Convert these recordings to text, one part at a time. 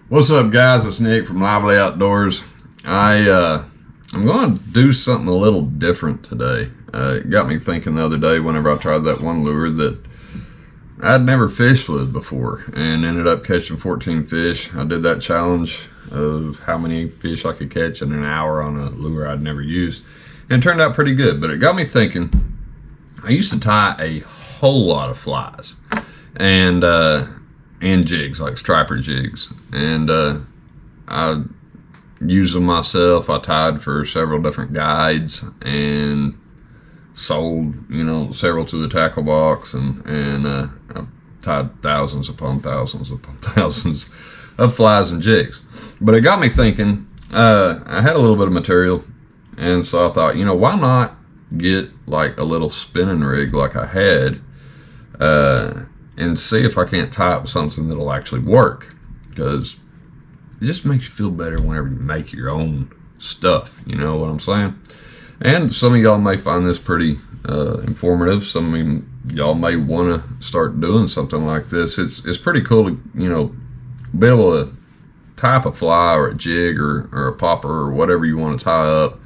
What's up, guys? It's Nick from Lively Outdoors. I'm going to do something a little different today. It got me thinking the other day whenever I tried that one lure that I'd never fished with before and ended up catching 14 fish. I did that challenge of how many fish I could catch in an hour on a lure I'd never used, and it turned out pretty good. But it got me thinking. I used to tie a whole lot of flies and jigs, like striper jigs, and I used them myself. I tied for several different guides and sold, several to the tackle box, and I tied thousands upon thousands upon thousands of flies and jigs. But it got me thinking. I had a little bit of material, and so I thought, why not get like a little spinning rig like I had, and see if I can't tie up something that'll actually work, because it just makes you feel better whenever you make your own stuff. You know what I'm saying? And some of y'all may find this pretty informative. Some of y'all may want to start doing something like this. It's pretty cool to be able to tie up a fly or a jig or a popper or whatever you want to tie up,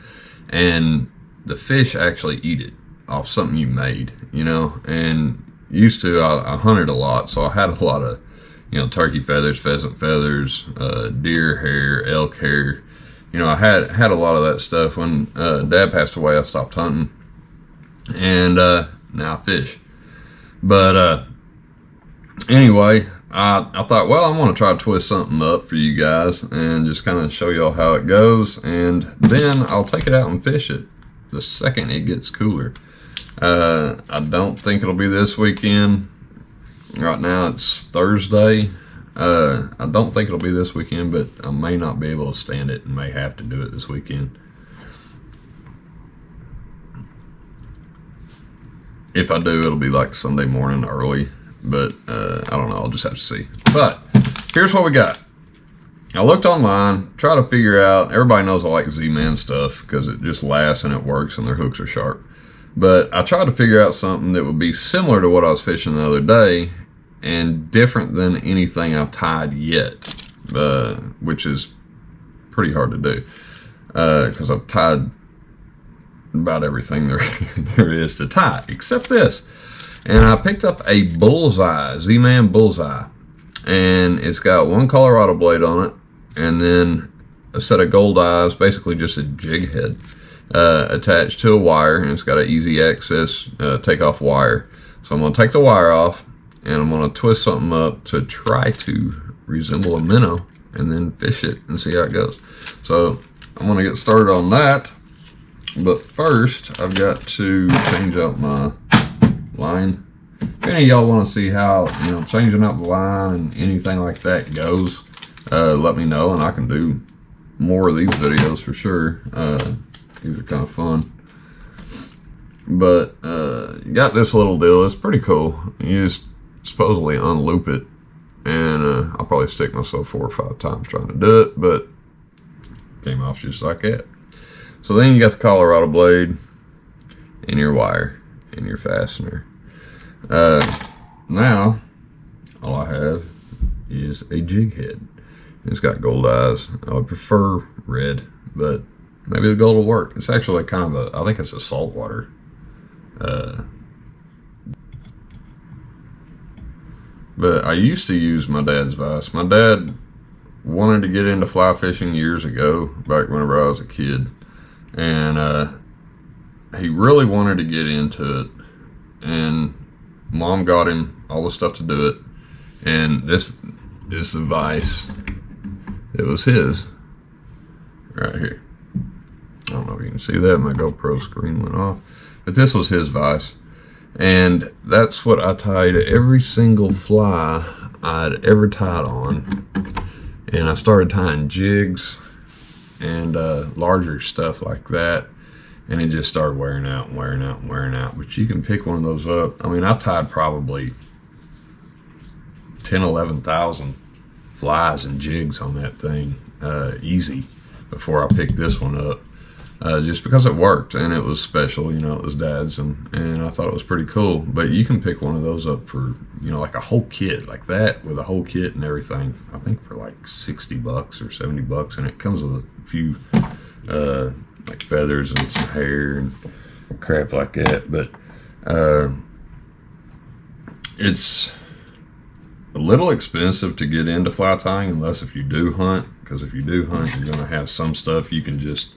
and the fish actually eat it off something you made. And used to, I hunted a lot, so I had a lot of turkey feathers, pheasant feathers, deer hair, elk hair. I had a lot of that stuff. When Dad passed away, I stopped hunting, and now I fish. But anyway, I thought, well, I'm going to try to twist something up for you guys and just kind of show y'all how it goes, and then I'll take it out and fish it the second it gets cooler. I don't think it'll be this weekend. Right now it's Thursday. I don't think it'll be this weekend, but I may not be able to stand it and may have to do it this weekend. If I do, it'll be like Sunday morning early, but I don't know. I'll just have to see. But here's what we got. I looked online, try to figure out. Everybody knows I like Z-Man stuff because it just lasts and it works and their hooks are sharp. But I tried to figure out something that would be similar to what I was fishing the other day and different than anything I've tied yet, which is pretty hard to do because I've tied about everything there is to tie except this. And I picked up a bullseye, Z-Man bullseye, and it's got one Colorado blade on it and then a set of gold eyes, basically just a jig head, attached to a wire, and it's got an easy access takeoff wire. So I'm going to take the wire off, and I'm going to twist something up to try to resemble a minnow and then fish it and see how it goes. So I'm going to get started on that, but first I've got to change out my line. If any of y'all want to see how changing out the line and anything like that goes, let me know, and I can do more of these videos for sure. These are kind of fun. But you got this little deal. It's pretty cool. You just supposedly unloop it, and I'll probably stick myself 4 or 5 times trying to do it, but came off just like that. So then you got the Colorado blade and your wire and your fastener. Now all I have is a jig head. It's got gold eyes. I would prefer red, but maybe the gold will work. It's actually kind of I think it's a saltwater. But I used to use my dad's vise. My dad wanted to get into fly fishing years ago, back whenever I was a kid. And he really wanted to get into it. And Mom got him all the stuff to do it. And this is the vise. It was his. Right here. I don't know if you can see that. My GoPro screen went off. But this was his vise. And that's what I tied every single fly I'd ever tied on. And I started tying jigs and larger stuff like that. And it just started wearing out and wearing out and wearing out. But you can pick one of those up. I mean, I tied probably 10, 11,000 flies and jigs on that thing easy before I picked this one up. just because it worked and it was special. You know, it was Dad's, and I thought it was pretty cool. But you can pick one of those up for, you know, like a whole kit like that with a whole kit and everything. I think for like $60 or $70, and it comes with a few like feathers and some hair and crap like that. But it's a little expensive to get into fly tying, unless if you do hunt, because if you do hunt, you're going to have some stuff you can just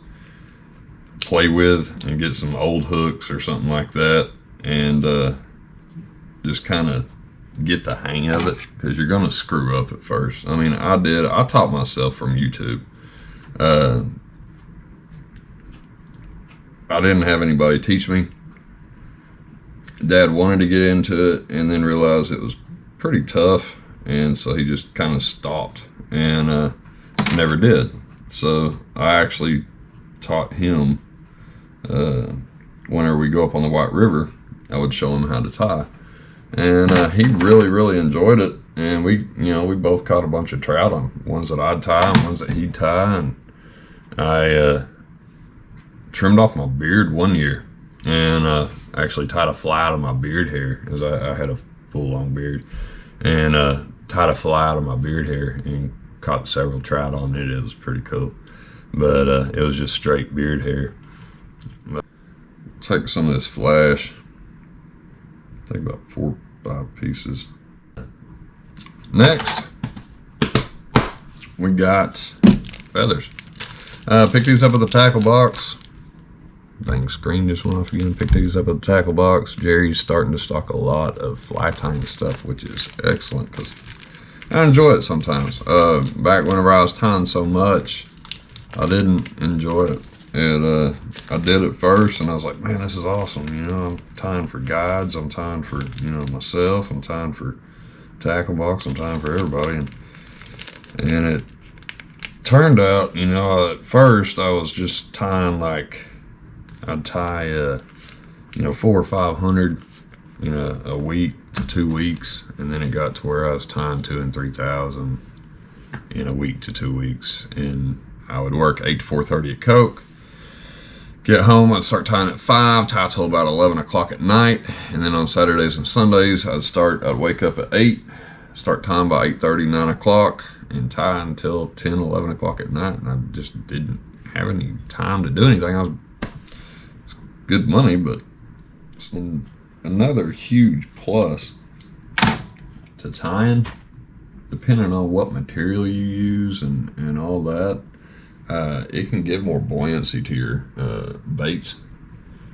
play with and get some old hooks or something like that, and just kind of get the hang of it, because you're going to screw up at first. I mean, I taught myself from YouTube. I didn't have anybody teach me. Dad wanted to get into it and then realized it was pretty tough, and so he just kind of stopped and never did. So I actually taught him. Whenever we go up on the White River, I would show him how to tie, and he really enjoyed it. And we both caught a bunch of trout, on ones that I'd tie and ones that he'd tie. And I trimmed off my beard one year, and actually tied a fly out of my beard hair, because I had a full long beard, and tied a fly out of my beard hair and caught several trout on it. It was pretty cool, but it was just straight beard hair. Take some of this flash, take about 4 or 5 pieces. Next, we got feathers. Pick these up at the tackle box. Dang, screen just went off again. Pick these up at the tackle box. Jerry's starting to stock a lot of fly tying stuff, which is excellent, because I enjoy it sometimes. Back whenever I was tying so much, I didn't enjoy it. And I did it first, and I was like, man, this is awesome. You know, I'm tying for guides, I'm tying for, you know, myself, I'm tying for tackle box, I'm tying for everybody. And it turned out, you know, at first I was just tying, like, I'd tie, you know, 400 or 500, you know, a week to 2 weeks. And then it got to where I was tying 2,000 and 3,000 in a week to 2 weeks. And I would work 8 to 4:30 at Coke. Get home, I'd start tying at 5, tie till about 11 o'clock at night. And then on Saturdays and Sundays, I'd wake up at 8, start tying by 8:30, 9 o'clock, and tie until 10, 11 o'clock at night. And I just didn't have any time to do anything. It's good money, but it's another huge plus to tying, depending on what material you use and all that. It can give more buoyancy to your baits.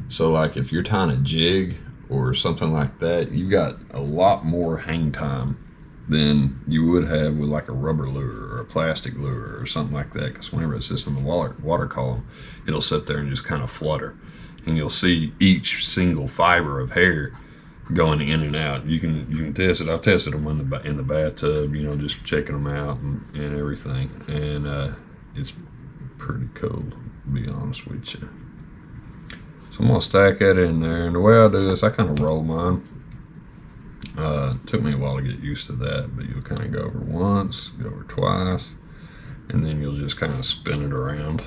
So like if you're tying a jig or something like that, you've got a lot more hang time than you would have with like a rubber lure or a plastic lure or something like that, because whenever it sits in the water column, it'll sit there and just kind of flutter, and you'll see each single fiber of hair going in and out. You can test it. I've tested them in the bathtub, you know, just checking them out and everything, and it's pretty cool, to be honest with you. So I'm gonna stack that in there, and the way I do this, I kind of roll mine. It took me a while to get used to that, but you'll kind of go over once, go over twice, and then you'll just kind of spin it around,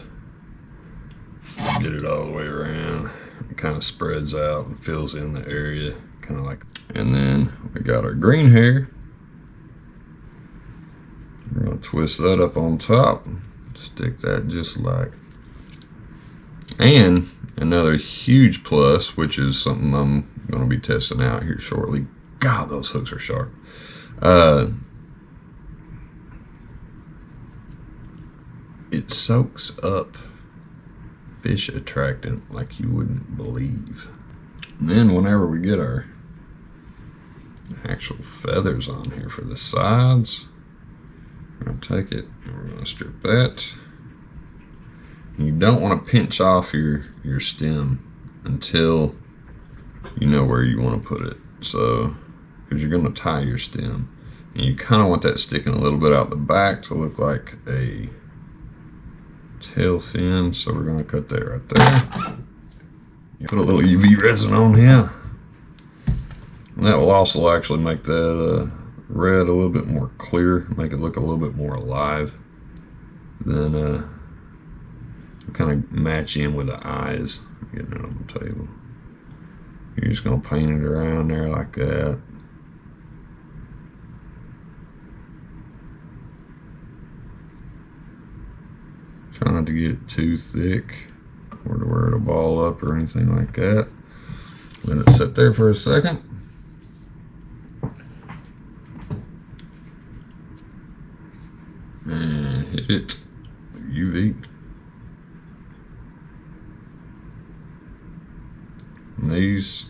get it all the way around. It kind of spreads out and fills in the area, kind of like. And then we got our green hair. We're gonna twist that up on top. Stick that just like. And another huge plus, which is something I'm going to be testing out here shortly. God, those hooks are sharp. It soaks up fish attractant like you wouldn't believe. And then whenever we get our actual feathers on here for the sides, we're going to take it and we're going to strip that. And you don't want to pinch off your stem until you know where you want to put it. So, because you're going to tie your stem, and you kind of want that sticking a little bit out the back to look like a tail fin. So we're going to cut that right there. You put a little UV resin on here, and that will also actually make that red a little bit more clear, make it look a little bit more alive than kind of match in with the eyes. Getting it on the table. You're just gonna paint it around there like that. Try not to get it too thick or to where it'll ball up or anything like that. Let it sit there for a second. And hit it. UV. And these,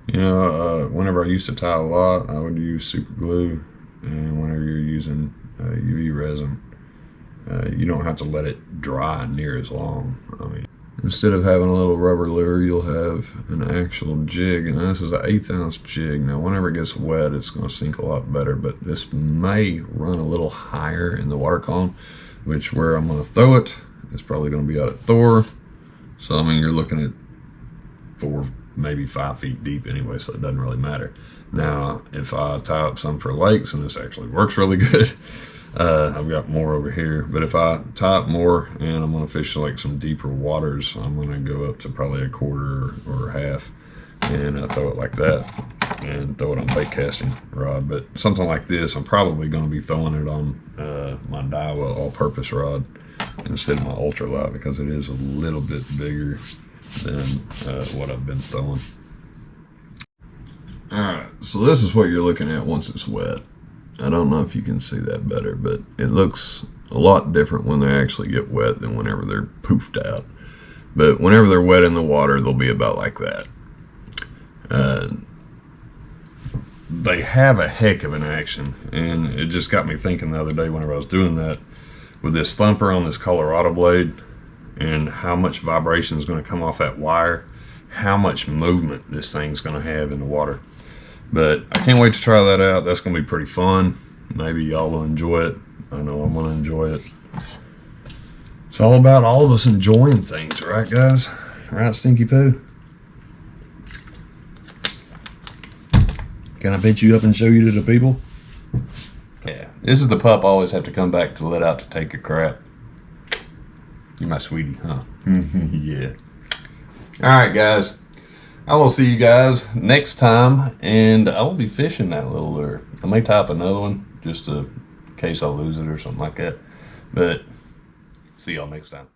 whenever I used to tie a lot, I would use super glue. And whenever you're using UV resin, you don't have to let it dry near as long. I mean, instead of having a little rubber lure, you'll have an actual jig, and this is an 1/8 ounce jig. Now, whenever it gets wet, it's going to sink a lot better, but this may run a little higher in the water column, which where I'm going to throw it is probably going to be out at Thor. So, I mean, you're looking at 4, maybe 5 feet deep anyway, so it doesn't really matter. Now, if I tie up some for lakes, and this actually works really good, I've got more over here, but if I tie up more and I'm going to fish like some deeper waters, I'm going to go up to probably 1/4 or 1/2 and throw it like that and throw it on bait casting rod. But something like this, I'm probably going to be throwing it on my Daiwa all-purpose rod instead of my ultralight, because it is a little bit bigger than what I've been throwing. Alright, so this is what you're looking at once it's wet. I don't know if you can see that better, but it looks a lot different when they actually get wet than whenever they're poofed out. But whenever they're wet in the water, they'll be about like that. They have a heck of an action, and it just got me thinking the other day whenever I was doing that with this thumper on this Colorado blade and how much vibration is going to come off that wire, how much movement this thing's going to have in the water. But I can't wait to try that out. That's going to be pretty fun. Maybe y'all will enjoy it. I know I'm going to enjoy it. It's all about all of us enjoying things, right, guys? Right, Stinky Poo? Can I beat you up and show you to the people? Yeah, this is the pup I always have to come back to let out to take a crap. You're my sweetie, huh? Yeah. All right, guys. I will see you guys next time, and I will be fishing that little lure. I may tie up another one just in case I lose it or something like that. But see y'all next time.